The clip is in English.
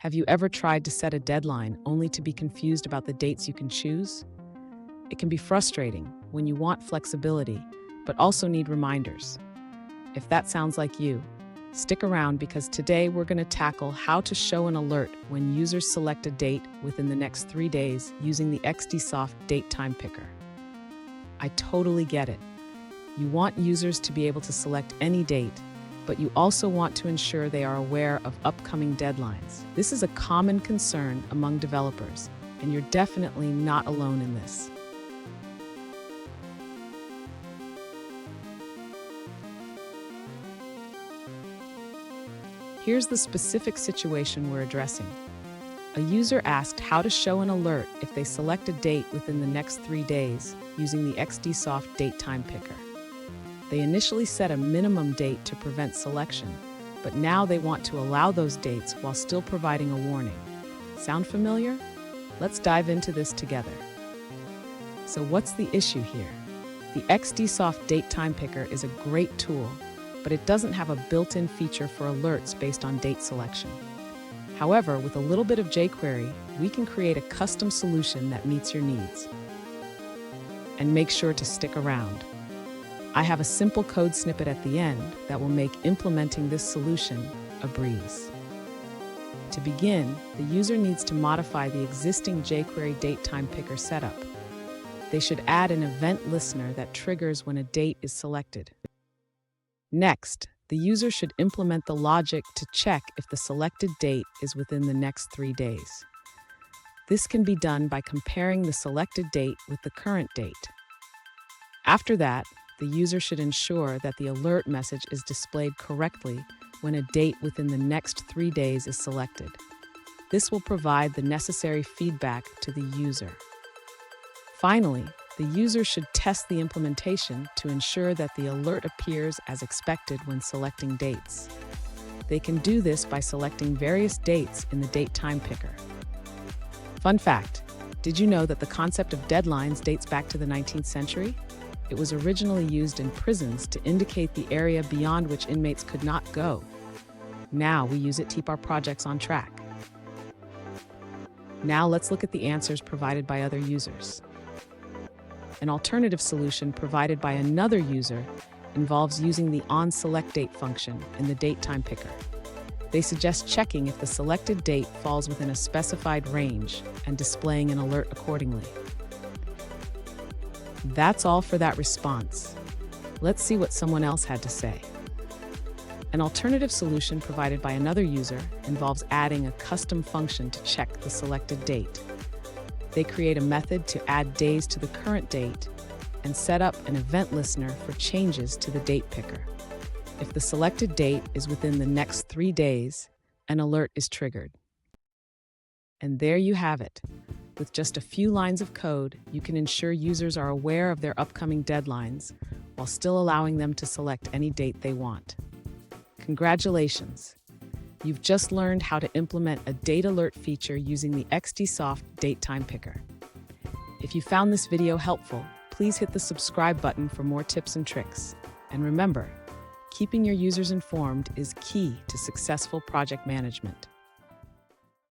Have you ever tried to set a deadline only to be confused about the dates you can choose? It can be frustrating when you want flexibility, but also need reminders. If that sounds like you, stick around because today we're going to tackle how to show an alert when users select a date within the next 3 days using the XDSoft Date Time Picker. I totally get it. You want users to be able to select any date, but you also want to ensure they are aware of upcoming deadlines. This is a common concern among developers, and you're definitely not alone in this. Here's the specific situation we're addressing. A user asked how to show an alert if they select a date within the next 3 days using the XDSoft Date Time Picker. They initially set a minimum date to prevent selection, but now they want to allow those dates while still providing a warning. Sound familiar? Let's dive into this together. So what's the issue here? The XDSoft Date Time Picker is a great tool, but it doesn't have a built-in feature for alerts based on date selection. However, with a little bit of jQuery, we can create a custom solution that meets your needs. And make sure to stick around. I have a simple code snippet at the end that will make implementing this solution a breeze. To begin, the user needs to modify the existing jQuery Date Time Picker setup. They should add an event listener that triggers when a date is selected. Next, the user should implement the logic to check if the selected date is within the next 3 days. This can be done by comparing the selected date with the current date. After that, the user should ensure that the alert message is displayed correctly when a date within the next 3 days is selected. This will provide the necessary feedback to the user. Finally, the user should test the implementation to ensure that the alert appears as expected when selecting dates. They can do this by selecting various dates in the Date Time Picker. Fun fact, did you know that the concept of deadlines dates back to the 19th century? It was originally used in prisons to indicate the area beyond which inmates could not go. Now we use it to keep our projects on track. Now let's look at the answers provided by other users. An alternative solution provided by another user involves using the onSelectDate function in the Date Time Picker. They suggest checking if the selected date falls within a specified range and displaying an alert accordingly. That's all for that response. Let's see what someone else had to say. An alternative solution provided by another user involves adding a custom function to check the selected date. They create a method to add days to the current date and set up an event listener for changes to the date picker. If the selected date is within the next 3 days, an alert is triggered. And there you have it. With just a few lines of code, you can ensure users are aware of their upcoming deadlines while still allowing them to select any date they want. Congratulations! You've just learned how to implement a date alert feature using the XDSoft Date Time Picker. If you found this video helpful, please hit the subscribe button for more tips and tricks. And remember, keeping your users informed is key to successful project management.